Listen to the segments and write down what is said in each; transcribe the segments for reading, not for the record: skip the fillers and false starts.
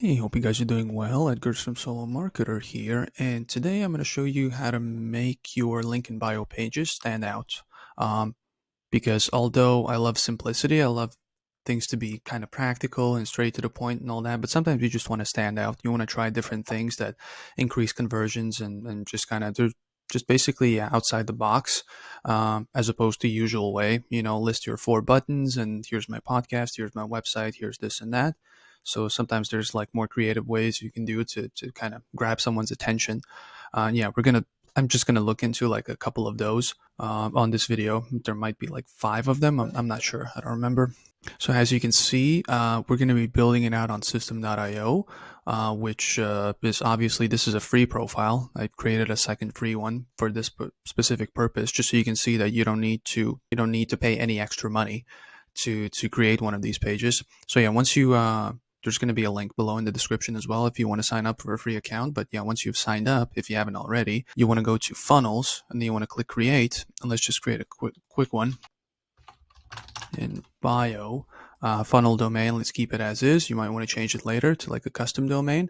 Hey, hope you guys are doing well. Edgar from Solo Marketer here, and today I'm going to show you how to make your link in bio pages stand out. Um, because although I love simplicity, I love things to be kind of practical and straight to the point and all that, but sometimes you just want to stand out. You want to try different things that increase conversions and just kind of, they're just basically outside the box, as opposed to usual way. List your 4 buttons and here's my podcast, here's my website, here's this and that. So sometimes there's like more creative ways you can do to kind of grab someone's attention. Yeah, I'm just gonna look into like a couple of those on this video. There might be like 5 of them. I'm not sure. I don't remember. So as you can see, we're going to be building it out on system.io, which is obviously, this is a free profile. I created a second free one for this specific purpose, just so you can see that you don't need to pay any extra money to create one of these pages. So yeah, once you there's going to be a link below in the description as well if you want to sign up for a free account. But yeah, once you've signed up, if you haven't already, you want to go to funnels and then you want to click create. And let's just create a quick one in bio. Funnel domain, let's keep it as is. You might want to change it later to like a custom domain.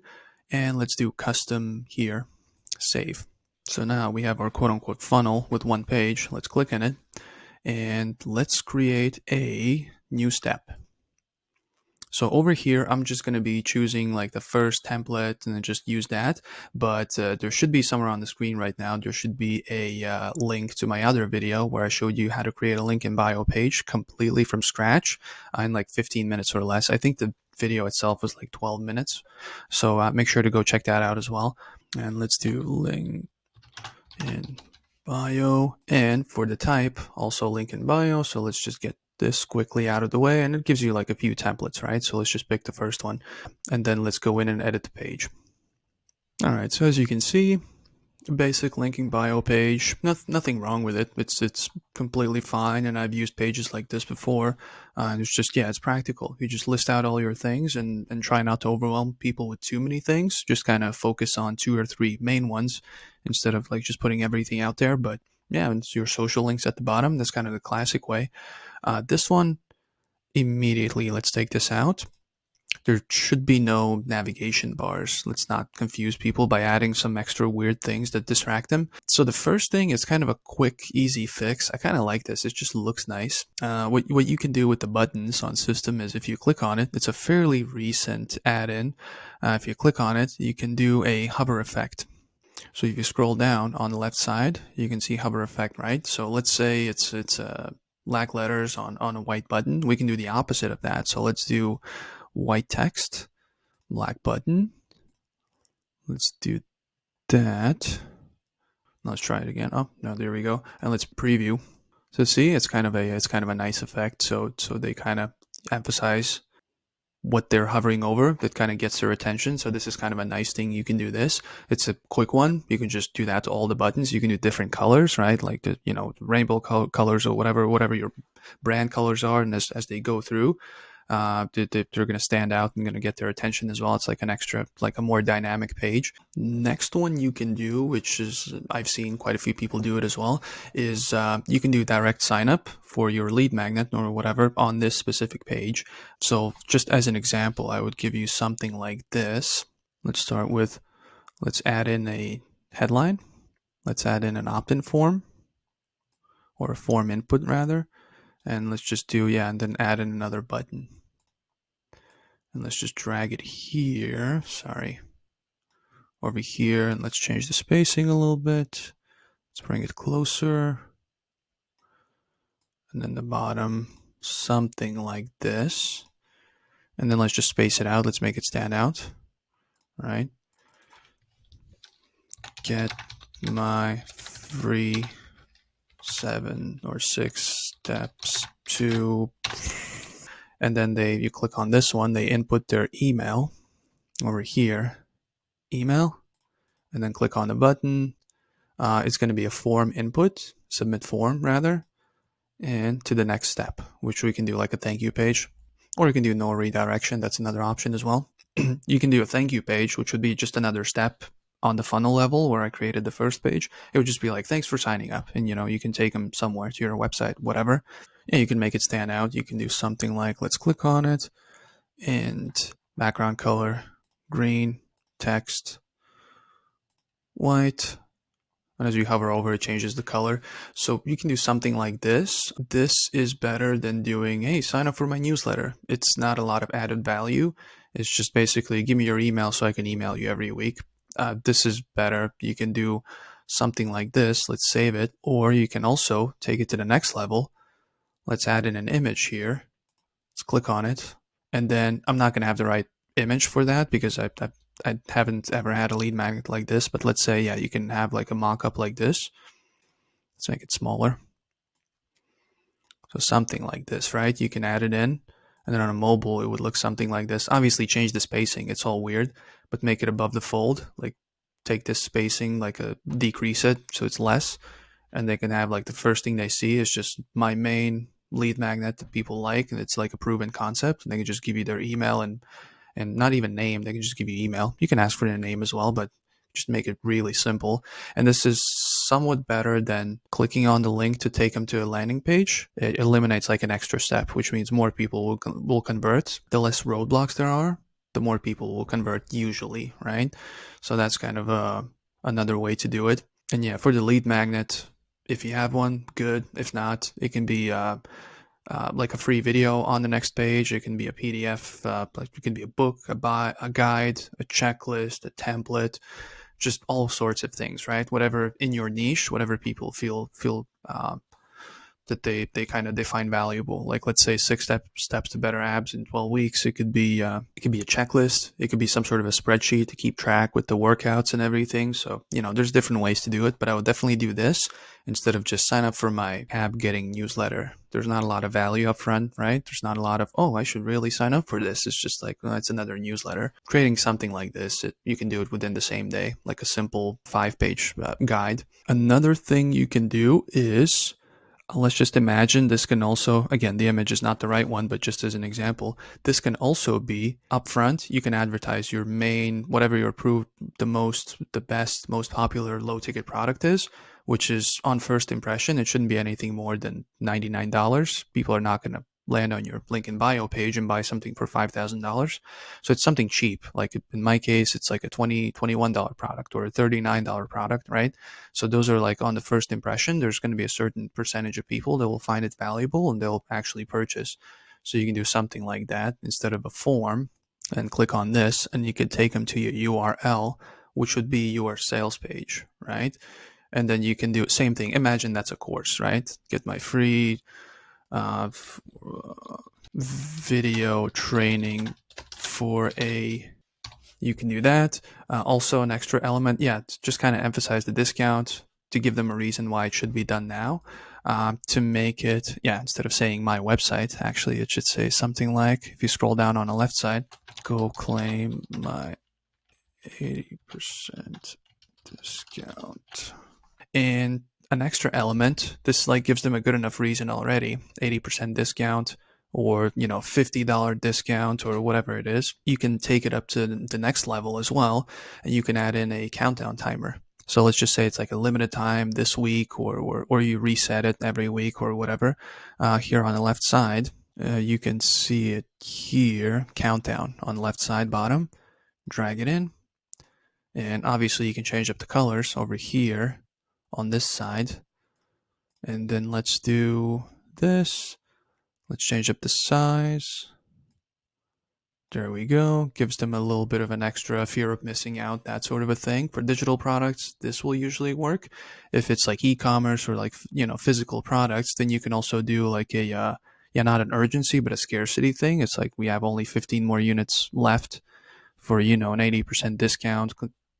And let's do custom here, save. So now we have our quote unquote funnel with one page. Let's click on it and let's create a new step. So over here, I'm just going to be choosing like the first template and then just use that. But there should be somewhere on the screen right now, there should be a link to my other video where I showed you how to create a link in bio page completely from scratch in like 15 minutes or less. I think the video itself was like 12 minutes. So make sure to go check that out as well. And let's do link in bio. And for the type, also link in bio. So let's just get this quickly out of the way, and it gives you like a few templates, right? So let's just pick the first one and then let's go in and edit the page. All right, so as you can see, basic linking bio page, nothing wrong with it. It's completely fine, and I've used pages like this before. And it's just, yeah, it's practical. You just list out all your things and try not to overwhelm people with too many things. Just kind of focus on 2 or 3 main ones instead of like just putting everything out there. But yeah, it's your social links at the bottom. That's kind of the classic way. This one, immediately, let's take this out. There should be no navigation bars. Let's not confuse people by adding some extra weird things that distract them. So the first thing is kind of a quick, easy fix. I kind of like this. It just looks nice. What you can do with the buttons on system is if you click on it, it's a fairly recent add-in. If you click on it, you can do a hover effect. So if you scroll down on the left side, you can see hover effect, right? So let's say it's black letters on a white button. We can do the opposite of that. So let's do white text, black button. Let's do that. Let's try it again. Oh no, there we go. And let's preview. So see, it's kind of a nice effect. So they kind of emphasize what they're hovering over. That kind of gets their attention. So this is kind of a nice thing. You can do this. It's a quick one. You can just do that to all the buttons. You can do different colors, right? Like the rainbow colors or whatever your brand colors are, and as they go through, they're going to stand out and going to get their attention as well. It's like an extra, like a more dynamic page. Next one you can do, which is I've seen quite a few people do it as well, is you can do direct sign up for your lead magnet or whatever on this specific page. So just as an example, I would give you something like this. Let's start with, let's add in a headline. Let's add in an opt-in form, or a form input rather. And let's just do, yeah, and then add in another button. And let's just drag it here. Sorry. Over here. And let's change the spacing a little bit. Let's bring it closer. And then the bottom, something like this. And then let's just space it out. Let's make it stand out. All right. Get my free 7 or 6 steps to, and then you click on this one, they input their email over here, email, and then click on the button. It's going to be a form input, submit form rather, and to the next step, which we can do like a thank you page, or you can do no redirection. That's another option as well. You can do a thank you page, which would be just another step on the funnel level where I created the first page. It would just be like, thanks for signing up. And you can take them somewhere to your website, whatever. And you can make it stand out. You can do something like, let's click on it and background color green, text, white. And as you hover over, it changes the color. So you can do something like this. This is better than doing, hey, sign up for my newsletter. It's not a lot of added value. It's just basically give me your email so I can email you every week. This is better. You can do something like this. Let's save it. Or you can also take it to the next level. Let's add in an image here. Let's click on it. And then I'm not going to have the right image for that because I haven't ever had a lead magnet like this, but let's say, yeah, you can have like a mock-up like this. Let's make it smaller. So something like this, right? You can add it in, and then on a mobile, it would look something like this. Obviously change the spacing, it's all weird, but make it above the fold. Like take this spacing, like decrease it so it's less, and they can have like the first thing they see is just my main lead magnet that people like, and it's like a proven concept, and they can just give you their email and not even name. They can just give you email. You can ask for their name as well, but just make it really simple. And this is somewhat better than clicking on the link to take them to a landing page. It eliminates like an extra step, which means more people will convert. The less roadblocks there are, the more people will convert usually, right? So that's kind of another way to do it. And yeah, for the lead magnet, if you have one, good. If not, it can be like a free video on the next page. It can be a PDF, like it can be a book, a guide, a checklist, a template, just all sorts of things, right? Whatever in your niche, whatever people feel that they find valuable. Like let's say 6 steps to better abs in 12 weeks. It could be a checklist. It could be some sort of a spreadsheet to keep track with the workouts and everything. So, there's different ways to do it, but I would definitely do this instead of just sign up for my ab getting newsletter. There's not a lot of value up front, right? There's not a lot of, oh, I should really sign up for this. It's just like, well, it's another newsletter. Creating something like this, you can do it within the same day, like a simple 5-page guide. Another thing you can do is, let's just imagine this can also, again, the image is not the right one, but just as an example, this can also be upfront. You can advertise your main, whatever your approved, the best, most popular low ticket product is, which is on first impression. It shouldn't be anything more than $99. People are not going to land on your link in bio page and buy something for $5,000. So it's something cheap. Like in my case, it's like a $21 product or a $39 product, right? So those are like on the first impression, there's going to be a certain percentage of people that will find it valuable and they'll actually purchase. So you can do something like that instead of a form, and click on this and you can take them to your URL, which would be your sales page, right? And then you can do the same thing. Imagine that's a course, right? Get my free video training for you can do that. Also an extra element, yeah, to just kind of emphasize the discount, to give them a reason why it should be done now, to make it, yeah, instead of saying my website, actually it should say something like, if you scroll down on the left side, go claim my 80% discount. And an extra element, this like gives them a good enough reason already, 80% discount or $50 discount or whatever it is. You can take it up to the next level as well, and you can add in a countdown timer. So let's just say it's like a limited time this week, or you reset it every week or whatever. Here on the left side, you can see it here, countdown on the left side bottom. Drag it in, and obviously you can change up the colors over here on this side. And then let's do this. Let's change up the size. There we go. Gives them a little bit of an extra fear of missing out, that sort of a thing. For digital products, this will usually work. If it's like e-commerce or like, physical products, then you can also do like not an urgency, but a scarcity thing. It's like we have only 15 more units left for, an 80% discount.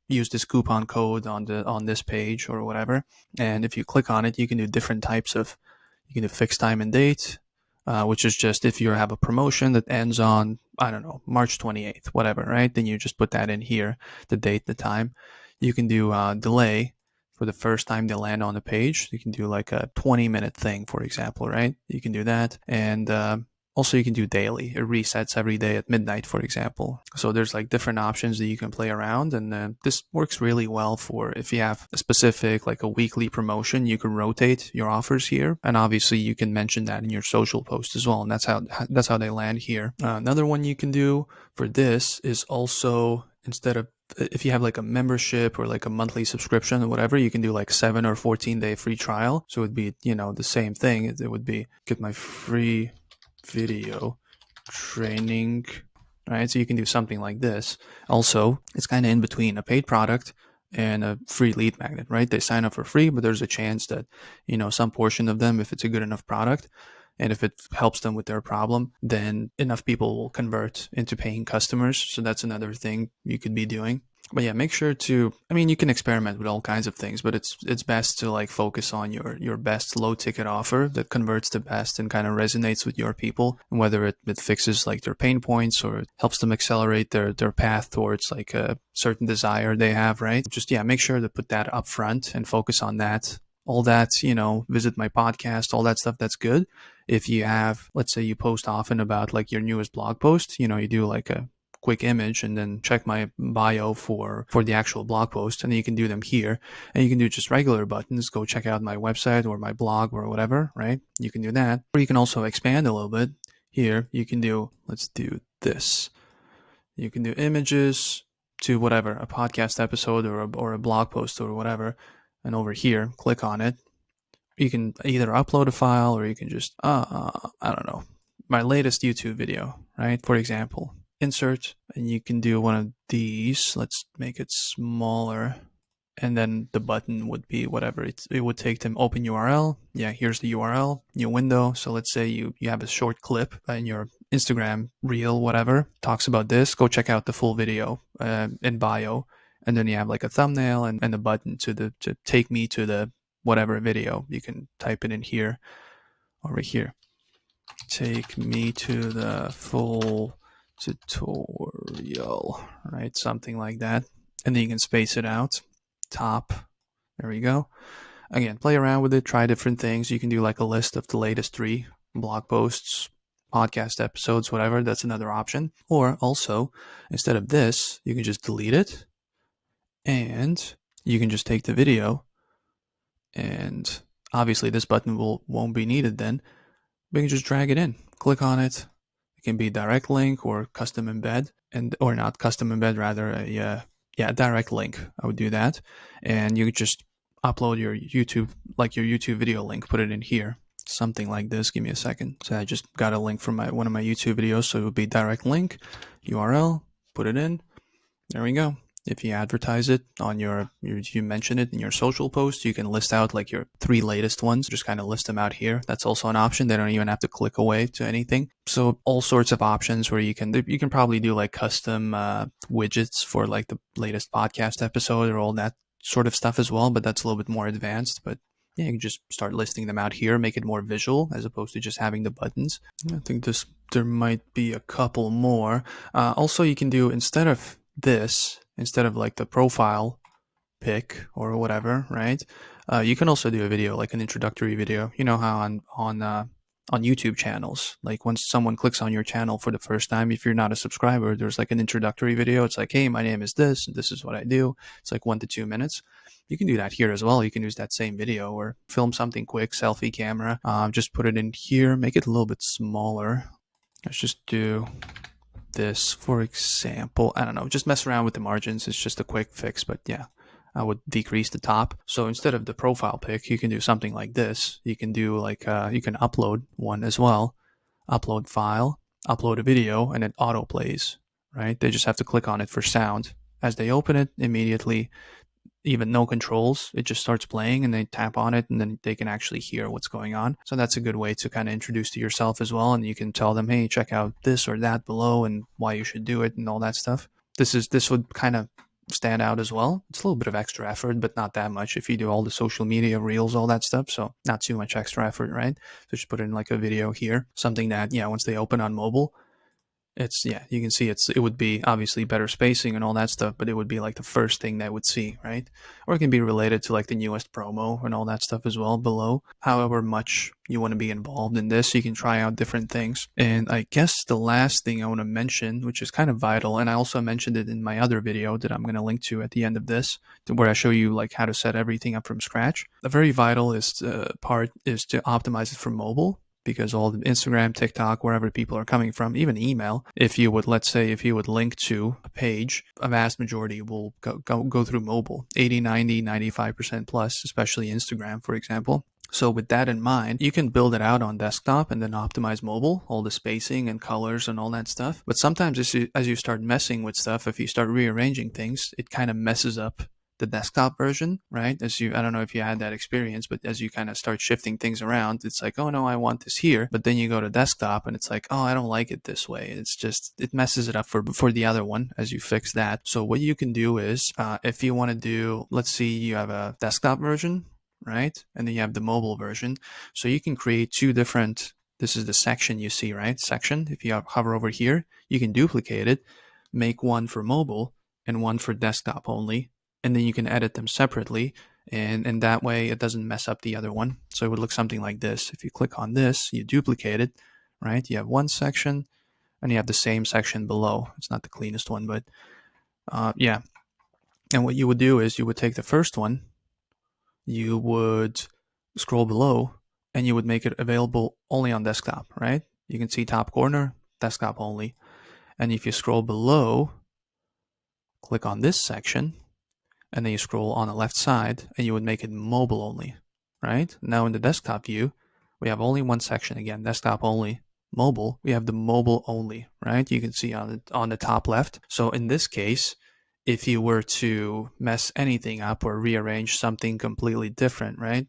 Use this coupon code on this page or whatever. And if you click on it, you can do different types of, you can do fixed time and date, which is just if you have a promotion that ends on, I don't know, March 28th, whatever, right? Then you just put that in here, the date, the time. You can do delay for the first time they land on the page. You can do like a 20-minute thing, for example, right? You can do that. And also, you can do daily. It resets every day at midnight, for example. So there's like different options that you can play around. And this works really well for if you have a specific, like a weekly promotion, you can rotate your offers here. And obviously you can mention that in your social post as well. And that's how they land here. Another one you can do for this is also instead of, if you have like a membership or like a monthly subscription or whatever, you can do like 7 or 14-day free trial. So it would be, the same thing. It would be get my free video training, right? So you can do something like this. Also, it's kind of in between a paid product and a free lead magnet, right? They sign up for free, but there's a chance that, some portion of them, if it's a good enough product, and if it helps them with their problem, then enough people will convert into paying customers. So that's another thing you could be doing. But yeah, make sure to, you can experiment with all kinds of things, but it's best to like focus on your best low ticket offer that converts the best and kind of resonates with your people, and whether it fixes like their pain points or it helps them accelerate their path towards like a certain desire they have, right? Just, yeah, make sure to put that up front and focus on that. All that, visit my podcast, all that stuff, that's good. If you have, let's say you post often about like your newest blog post, you do like a quick image and then check my bio for the actual blog post, and then you can do them here, and you can do just regular buttons, go check out my website or my blog or whatever, right? You can do that, or you can also expand a little bit. Here you can do, let's do this, you can do images to whatever, a podcast episode or a blog post or whatever, and over here click on it. You can either upload a file or you can just I don't know, my latest YouTube video, right? For example, insert, and you can do one of these. Let's make it smaller, and then the button would be whatever it would take to open URL. Yeah, here's the URL, new window. So let's say you have a short clip in your Instagram reel, whatever, talks about this. Go check out the full video in bio, and then you have like a thumbnail and a button to take me to the whatever video. You can type it in here, over here. Take me to the full tutorial, right? Something like that. And then you can space it out. Top. There we go. Again, play around with it, try different things. You can do like a list of the latest 3 blog posts, podcast episodes, whatever. That's another option. Or also, instead of this, you can just delete it, and you can just take the video, and obviously this button won't be needed then, but you can just drag it in, click on it. It can be direct link or custom embed, or not custom embed, rather a direct link. I would do that, and you could just upload your YouTube video link, put it in here, something like this. Give me a second. So I just got a link from one of my YouTube videos, so it would be direct link, URL, put it in. There we go. If you advertise it on you mention it in your social post, you can list out like your 3 latest ones, just kind of list them out here. That's also an option. They don't even have to click away to anything. So all sorts of options where you can probably do like custom widgets for like the latest podcast episode or all that sort of stuff as well, but that's a little bit more advanced. But yeah, you can just start listing them out here, make it more visual as opposed to just having the buttons. I think there might be a couple more. Also, you can do, instead of like the profile pic or whatever, right? You can also do a video, like an introductory video. You know how on YouTube channels, like once someone clicks on your channel for the first time, if you're not a subscriber, there's like an introductory video. It's like, hey, my name is this, and this is what I do. It's like 1 to 2 minutes. You can do that here as well. You can use that same video or film something quick, selfie camera. Just put it in here, make it a little bit smaller. Let's just do this, for example. I don't know, just mess around with the margins. It's just a quick fix, but yeah, I would decrease the top. So instead of the profile pic, you can do something like this. You can do like, you can upload one as well, upload file, upload a video, and it auto plays, right? They just have to click on it for sound. As they open it, immediately, even no controls, it just starts playing, and they tap on it, and then they can actually hear what's going on. So that's a good way to kind of introduce to yourself as well, and you can tell them, hey, check out this or that below and why you should do it and all that stuff. This would kind of stand out as well. It's a little bit of extra effort, but not that much if you do all the social media reels, all that stuff. So not too much extra effort, right? So just put in like a video here, something that, yeah, once they open on mobile, it's, yeah, you can see it would be obviously better spacing and all that stuff, but it would be like the first thing they would see, right? Or it can be related to like the newest promo and all that stuff as well below. However much you want to be involved in this, you can try out different things. And I guess the last thing I want to mention, which is kind of vital, and I also mentioned it in my other video that I'm going to link to at the end of this, where I show you like how to set everything up from scratch. A very vital part is to optimize it for mobile, because all the Instagram, TikTok, wherever people are coming from, even email, if you would, let's say, if you would link to a page, a vast majority will go through mobile, 80, 90, 95% plus, especially Instagram, for example. So with that in mind, you can build it out on desktop and then optimize mobile, all the spacing and colors and all that stuff. But sometimes as you start messing with stuff, if you start rearranging things, it kind of messes up the desktop version, right? I don't know if you had that experience, but as you kind of start shifting things around, it's like, oh no, I want this here. But then you go to desktop and it's like, oh, I don't like it this way. It messes it up for the other one as you fix that. So what you can do is, if you want to do, let's see, you have a desktop version, right? And then you have the mobile version. So you can create two different, this is the section you see, right? Section. If you hover over here, you can duplicate it, make one for mobile and one for desktop only. And then you can edit them separately. And that way it doesn't mess up the other one. So it would look something like this. If you click on this, you duplicate it, right? You have one section and you have the same section below. It's not the cleanest one, but yeah. And what you would do is you would take the first one, you would scroll below, and you would make it available only on desktop, right? You can see top corner, desktop only. And if you scroll below, click on this section, and then you scroll on the left side, and you would make it mobile only, right? Now in the desktop view, we have only one section again, desktop only. Mobile, we have the mobile only, right? You can see on the top left. So in this case, if you were to mess anything up or rearrange something completely different, right?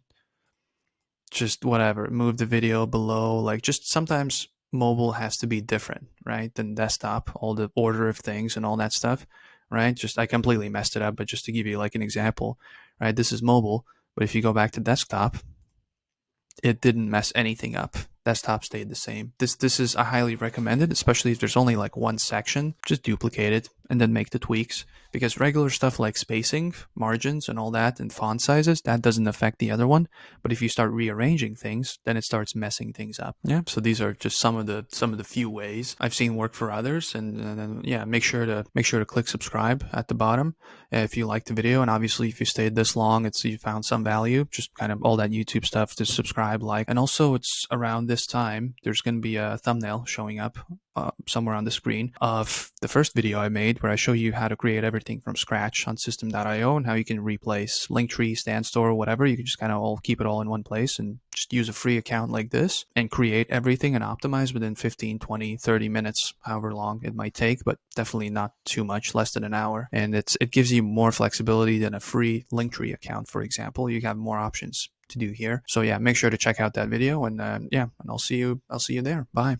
Just whatever, move the video below, like just sometimes mobile has to be different, right, than desktop, all the order of things and all that stuff, right? Just I completely messed it up, but just to give you like an example, right? This is mobile, but if you go back to desktop, it didn't mess anything up. Desktop stayed the same. This is I highly recommend it, especially if there's only like one section. Just duplicate it and then make the tweaks, because regular stuff like spacing, margins, and all that, and font sizes, that doesn't affect the other one. But if you start rearranging things, then it starts messing things up. Yeah. So these are just some of the few ways I've seen work for others, and yeah, make sure to click subscribe at the bottom if you liked the video, and obviously if you stayed this long, you found some value. Just kind of all that YouTube stuff. Just subscribe, like, and also it's around this time, there's going to be a thumbnail showing up somewhere on the screen of the first video I made where I show you how to create everything from scratch on System.io and how you can replace Linktree, StanStore, whatever. You can just kind of all keep it all in one place and just use a free account like this and create everything and optimize within 15, 20, 30 minutes, however long it might take, but definitely not too much, less than an hour. And it gives you more flexibility than a free Linktree account, for example. You have more options to do here. So yeah, make sure to check out that video, and yeah, and I'll see you there. Bye.